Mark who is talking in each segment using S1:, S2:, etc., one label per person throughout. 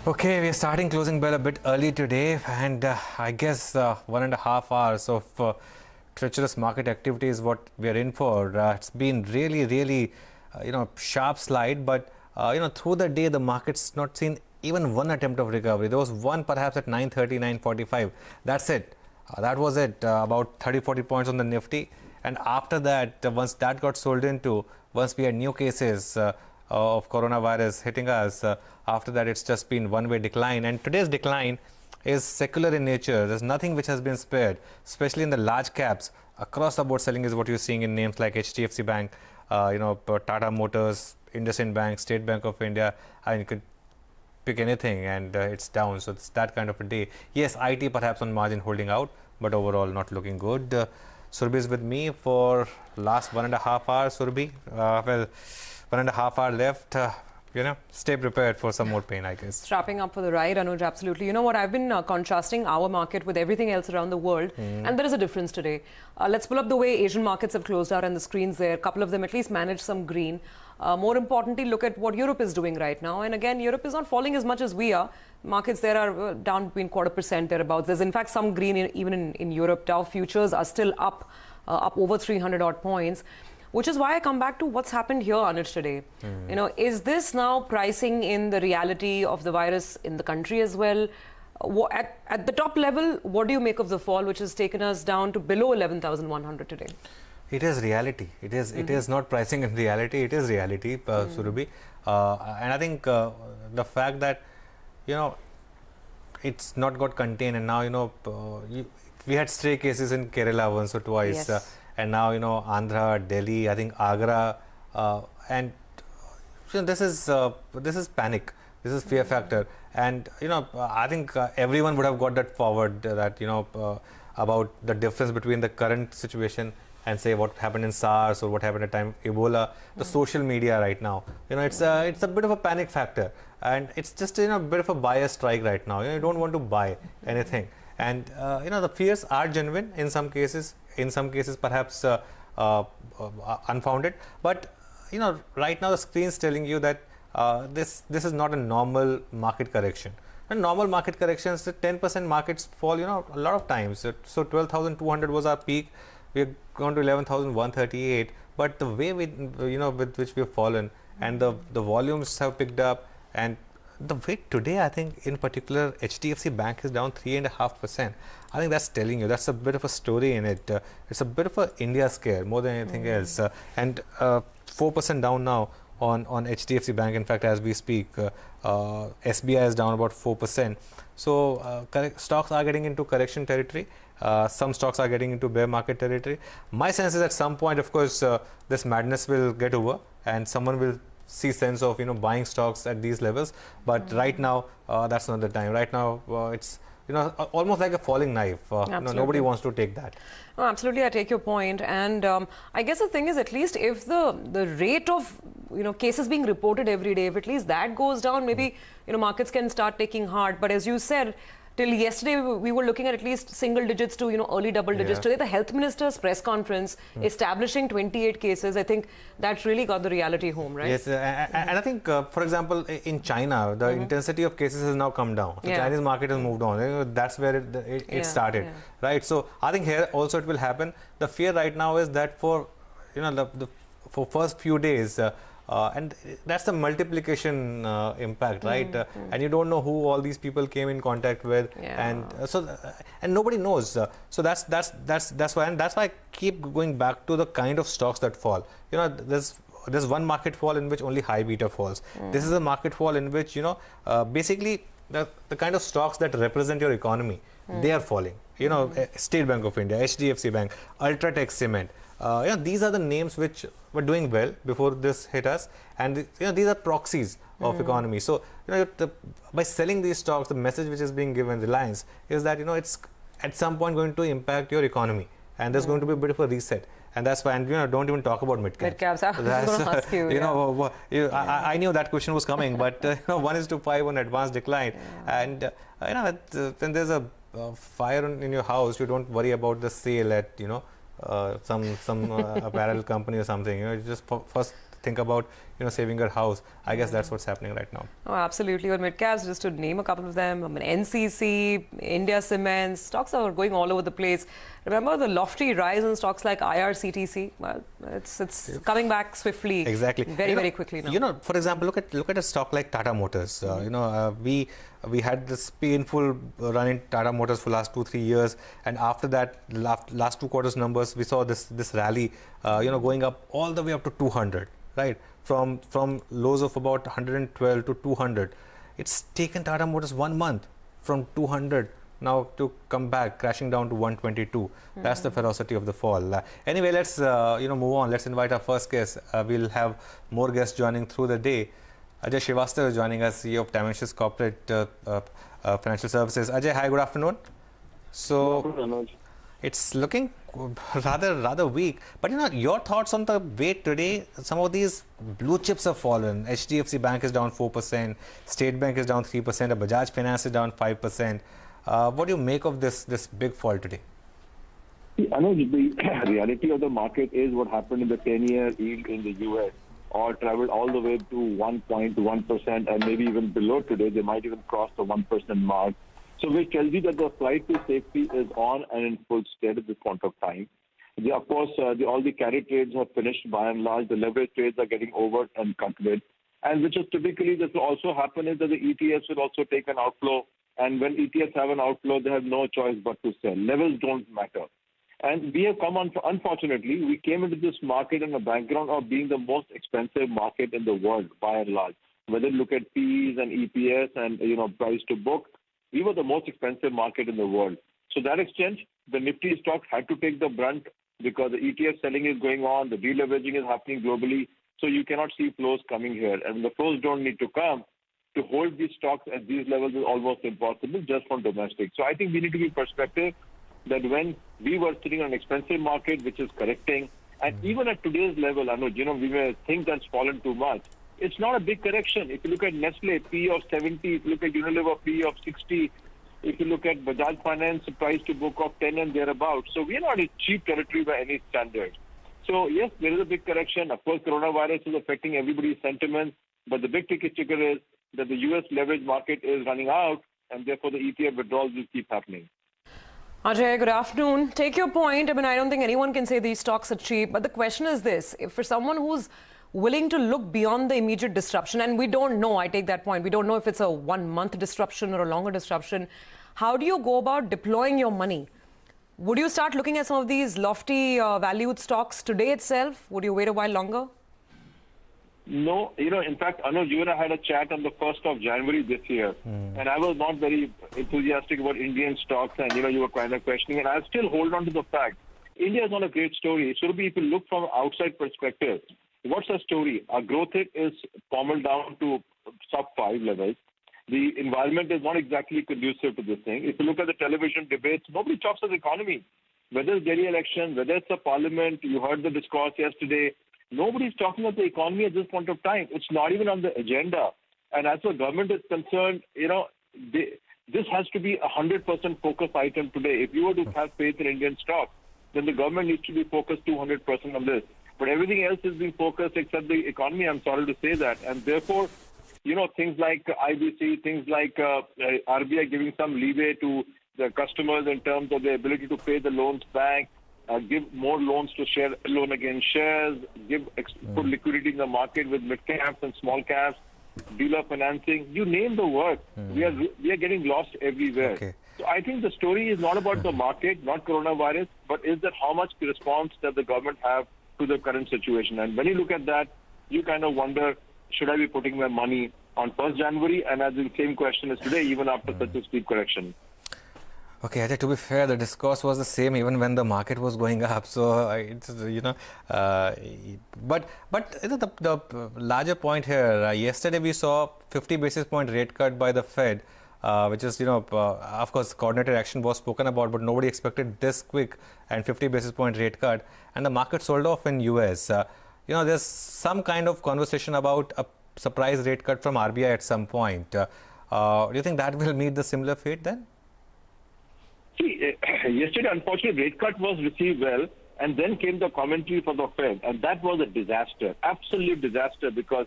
S1: Okay, we are starting closing bell a bit early today, and I guess 1.5 hours of treacherous market activity is what we are in for. It's been really, sharp slide, but through the day the market's not seen even one attempt of recovery. There was one perhaps at 9:30, 9:45. That's it. That was it. About 30-40 points on the Nifty, and after that, once that got sold into, once we had new cases of coronavirus hitting us. After that, it's just been one-way decline, and today's decline is secular in nature. There's nothing which has been spared, especially in the large caps. Across the board selling is what you're seeing in names like HDFC Bank, Tata Motors, IndusInd Bank, State Bank of India. You could pick anything and it's down. So it's that kind of a day. Yes, IT perhaps on margin holding out, but overall not looking good. Surbhi is with me for last 1.5 hours. Surbhi, 1.5 hours left. Stay prepared for some more pain, I guess.
S2: Strapping up for the ride, Anuj, absolutely. You know what, I've been contrasting our market with everything else around the world, and there is a difference today. Let's pull up the way Asian markets have closed out and the screens there. A couple of them at least managed some green. More importantly, look at what Europe is doing right now. And again, Europe is not falling as much as we are. Markets there are down between 0.25% thereabouts. There's in fact some green even in Europe. Dow futures are still up over 300 odd points. Which is why I come back to what's happened here, Anuj, today. Is this now pricing in the reality of the virus in the country as well? At the top level, what do you make of the fall, which has taken us down to below 11,100 today?
S1: It is reality. It is not pricing in reality. It is reality, Surabhi. And I think the fact that, it's not got contained, and now, we had stray cases in Kerala once or twice.
S2: Yes.
S1: And now, Andhra, Delhi, I think Agra, and this is panic. This is fear factor, and I think everyone would have got that forward that about the difference between the current situation and say what happened in SARS or what happened at time Ebola. The social media right now, it's a bit of a panic factor, and it's just a bit of a buyer strike right now. You don't want to buy anything, and the fears are genuine in some cases. In some cases, perhaps unfounded. But right now the screen is telling you that this is not a normal market correction. And normal market corrections, the 10% markets fall. A lot of times. So 12,200 was our peak. We have gone to 11,138. But the way with which we have fallen, and the volumes have picked up, and the way today, I think in particular, HDFC Bank is down 3.5%. I think that's telling you, that's a bit of a story in it. It's a bit of a India scare more than anything else. And 4% down now on HDFC Bank. In fact, as we speak, SBI is down about 4%. So stocks are getting into correction territory. Some stocks are getting into bear market territory. My sense is at some point, of course, this madness will get over and someone will see sense of buying stocks at these levels, but right now that's not the time. Right now it's almost like a falling knife. Nobody wants to take that.
S2: No, absolutely, I take your point, and I guess the thing is, at least if the rate of cases being reported every day, if at least that goes down, maybe markets can start taking heart. But as you said, till yesterday, we were looking at least single digits to early double digits. Today, the health minister's press conference establishing 28 cases. I think that really got the reality home, right?
S1: Yes, and I think, for example, in China, the intensity of cases has now come down. The Chinese market has moved on. That's where it started, right? So I think here also it will happen. The fear right now is that for for first few days. And that's the multiplication impact, right? And you don't know who all these people came in contact with, and and nobody knows. So that's why, and that's why I keep going back to the kind of stocks that fall. There's one market fall in which only high beta falls. This is a market fall in which basically the kind of stocks that represent your economy, they are falling. State Bank of India, HDFC Bank, Ultratech Cement. These are the names which were doing well before this hit us, and these are proxies of economy. So by selling these stocks, the message which is being given, Reliance, is that it's at some point going to impact your economy, and there's going to be a bit of a reset. And that's why, and don't even talk about mid-caps.
S2: Mid-caps, I was going to ask you.
S1: I knew that question was coming, but 1:5 on advanced decline, and when there's a fire in your house, you don't worry about the sale at some apparel company or something. You just first think about saving your house. I guess that's what's happening right now.
S2: Oh, absolutely. Well, mid-caps, just to name a couple of them, I mean, NCC, India Cements, stocks are going all over the place. Remember the lofty rise in stocks like IRCTC? Well, it's coming back swiftly.
S1: Exactly.
S2: Very quickly now.
S1: For example, look at a stock like Tata Motors. We had this painful run in Tata Motors for last 2-3 years, and after that, last 2 quarters numbers, we saw this rally, going up all the way up to 200, right? From lows of about 112 to 200. It's taken Tata Motors 1 month from 200 now to come back, crashing down to 122. That's the ferocity of the fall. Anyway, let's move on. Let's invite our first guest. We'll have more guests joining through the day. Ajay Srivastava is joining us, CEO of Dimensions Corporate Financial Services. Ajay, hi, good afternoon. So it's looking rather weak. But your thoughts on the way today? Some of these blue chips have fallen. HDFC Bank is down 4%, State Bank is down 3%, Bajaj Finance is down 5%. What do you make of this big fall today?
S3: Anuj, the reality of the market is what happened in the 10-year yield in the US, or traveled all the way to 1.1% and maybe even below today. They might even cross the 1% mark. So which tells you that the flight to safety is on and in full stead at this point of time. Of course, all the carry trades have finished by and large. The leverage trades are getting over and cut with. And which is typically, this will also happen is that the ETFs will also take an outflow. And when ETFs have an outflow, they have no choice but to sell. Levels don't matter. And we have come on, unfortunately, we came into this market in a background of being the most expensive market in the world, by and large. Whether you look at PEs and EPS and, price to book, we were the most expensive market in the world. So to that extent, the Nifty stock had to take the brunt because the ETF selling is going on, the deleveraging is happening globally. So you cannot see flows coming here. And the flows don't need to come. To hold these stocks at these levels is almost impossible just from domestic. So I think we need to be perspective that when we were sitting on an expensive market, which is correcting, and even at today's level, Anuj, we may think that's fallen too much. It's not a big correction. If you look at Nestle, P of 70, if you look at Unilever, P of 60, if you look at Bajaj Finance, price to book of 10 and thereabouts. So we are not in cheap territory by any standard. So yes, there is a big correction. Of course, coronavirus is affecting everybody's sentiment, but the big ticket sticker is that the US leverage market is running out, and therefore the ETF withdrawals will keep happening.
S2: Ajay, good afternoon. Take your point. I mean, I don't think anyone can say these stocks are cheap, but the question is this. If for someone who's willing to look beyond the immediate disruption, and we don't know, I take that point, we don't know if it's a 1-month disruption or a longer disruption, how do you go about deploying your money? Would you start looking at some of these lofty valued stocks today itself? Would you wait a while longer?
S3: No, in fact, Anuj, you and I had a chat on the 1st of January this year, and I was not very enthusiastic about Indian stocks, and, you were kind of questioning, and I still hold on to the fact India is not a great story. So if you look from outside perspective, what's the story? Our growth rate is pummeled down to sub-5 levels. The environment is not exactly conducive to this thing. If you look at the television debates, nobody talks of the economy. Whether it's Delhi election, whether it's a parliament, you heard the discourse yesterday, nobody's talking about the economy at this point of time. It's not even on the agenda. And as the government is concerned, this has to be a 100% focus item today. If you were to have faith in Indian stocks, then the government needs to be focused 200% on this. But everything else is being focused except the economy. I'm sorry to say that. And therefore, things like IBC, things like RBI giving some leeway to the customers in terms of their ability to pay the loans back, give more loans to share loan against shares, put liquidity in the market with mid caps and small caps, dealer financing. You name the word. We are getting lost everywhere.
S1: Okay.
S3: So I think the story is not about the market, not coronavirus, but is that how much response does the government have to the current situation? And when you look at that, you kind of wonder, should I be putting my money on 1st January? And as the same question is today, even after such a steep correction.
S1: Okay, Ajay, to be fair, the discourse was the same even when the market was going up. So, but the larger point here, yesterday we saw 50 basis point rate cut by the Fed, which is, of course, coordinated action was spoken about, but nobody expected this quick and 50 basis point rate cut. And the market sold off in US. There's some kind of conversation about a surprise rate cut from RBI at some point. Do you think that will meet the similar fate then?
S3: See, yesterday, unfortunately, rate cut was received well, And then came the commentary from the Fed, and that was a disaster, absolute disaster, because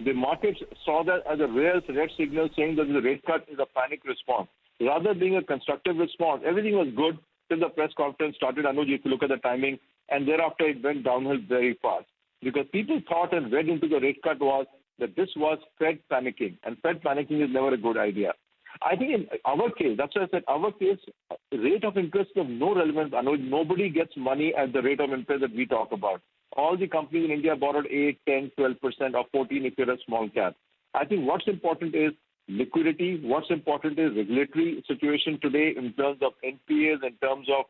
S3: the markets saw that as a red signal saying that the rate cut is a panic response. Rather being a constructive response, everything was good till the press conference started, Anuj, if you look at the timing, and thereafter it went downhill very fast. Because people thought and read into the rate cut was that this was Fed panicking, and Fed panicking is never a good idea. I think in our case, that's why I said our case, rate of interest is of no relevance. Nobody gets money at the rate of interest that we talk about. All the companies in India borrowed 8, 10, 12% or 14 if you're a small cap. I think what's important is liquidity. What's important is regulatory situation today in terms of NPAs, in terms of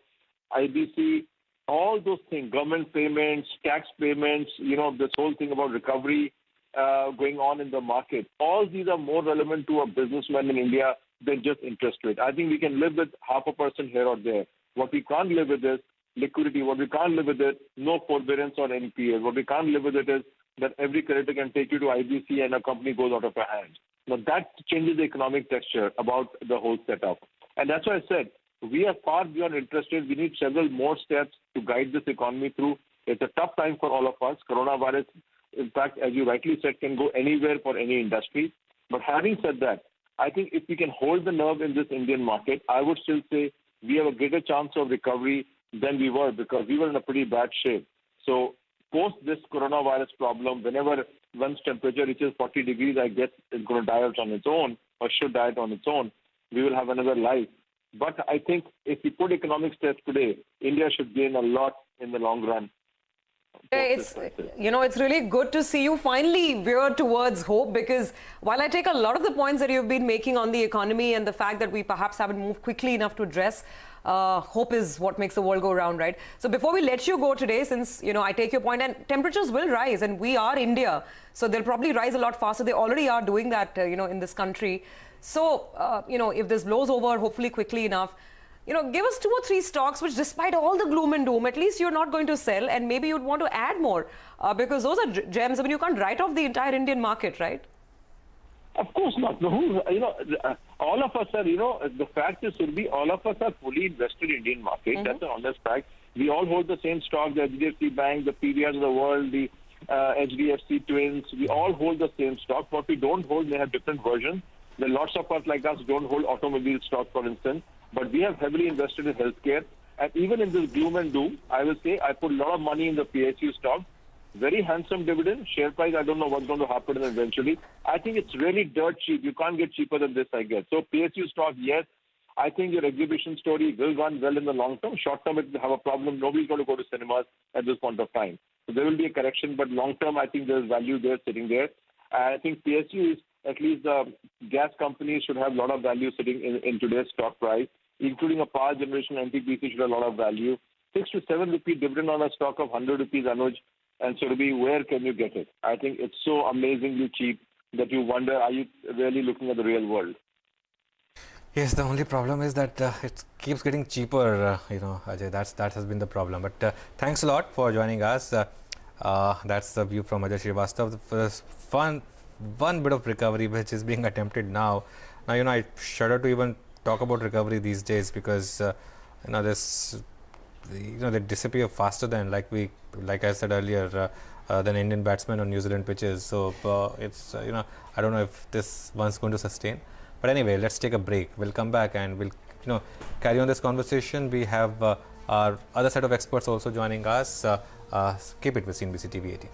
S3: IBC, all those things, government payments, tax payments, this whole thing about recovery going on in the market. All these are more relevant to a businessman in India than just interest rate. I think we can live with 0.5% here or there. What we can't live with is liquidity. What we can't live with is no forbearance on NPAs. What we can't live with it is that every creditor can take you to IBC and a company goes out of your hands. Now that changes the economic texture about the whole setup. And that's why I said we are far beyond interest rates. We need several more steps to guide this economy through. It's a tough time for all of us. Coronavirus, in fact, as you rightly said, can go anywhere for any industry. But having said that, I think if we can hold the nerve in this Indian market, I would still say we have a greater chance of recovery than we were, because we were in a pretty bad shape. So post this coronavirus problem, whenever one's temperature reaches 40 degrees, I guess it's going to die out on its own, or should die out on its own. We will have another life. But I think if we put economic steps today, India should gain a lot in the long run.
S2: It's really good to see you finally veer towards hope, because while I take a lot of the points that you've been making on the economy and the fact that we perhaps haven't moved quickly enough to address, hope is what makes the world go round, right? So before we let you go today, since, I take your point, and temperatures will rise, and we are India, so they'll probably rise a lot faster. They already are doing that, in this country. So, if this blows over, hopefully quickly enough, give us 2 or 3 stocks which, despite all the gloom and doom, at least you're not going to sell, and maybe you'd want to add more, because those are gems. I mean, you can't write off the entire Indian market, right?
S3: Of course not. No, all of us are, the fact is, Surbi, all of us are fully invested in Indian market. Mm-hmm. That's an honest fact. We all hold the same stock, the HDFC Bank, the PVRs of the world, the HDFC Twins. We all hold the same stock. What we don't hold, they have different versions. There are lots of us like us don't hold automobile stock, for instance. But we have heavily invested in healthcare. And even in this gloom and doom, I will say I put a lot of money in the PSU stock. Very handsome dividend. Share price, I don't know what's going to happen eventually. I think it's really dirt cheap. You can't get cheaper than this, I guess. So PSU stock, yes. I think your exhibition story will run well in the long term. Short term, it will have a problem. Nobody's going to go to cinemas at this point of time. So there will be a correction. But long term, I think there's value there sitting there. I think PSU is, at least the gas companies should have a lot of value sitting in today's stock price, including a power generation NTPC should have a lot of value. 6 to 7 rupee dividend on a stock of 100 rupees, Anuj, and Surabhi, where can you get it? I think it's so amazingly cheap that you wonder, are you really looking at the real world?
S1: Yes, the only problem is that it keeps getting cheaper, Ajay. That has been the problem. But thanks a lot for joining us. That's the view from Ajay Srivastav. First one bit of recovery which is being attempted now. Now, I shudder to even talk about recovery these days, because they disappear faster than, like I said earlier, than Indian batsmen on New Zealand pitches. So it's I don't know if this one's going to sustain. But anyway, let's take a break. We'll come back and we'll carry on this conversation. We have our other set of experts also joining us. Keep it with CNBC-TV18.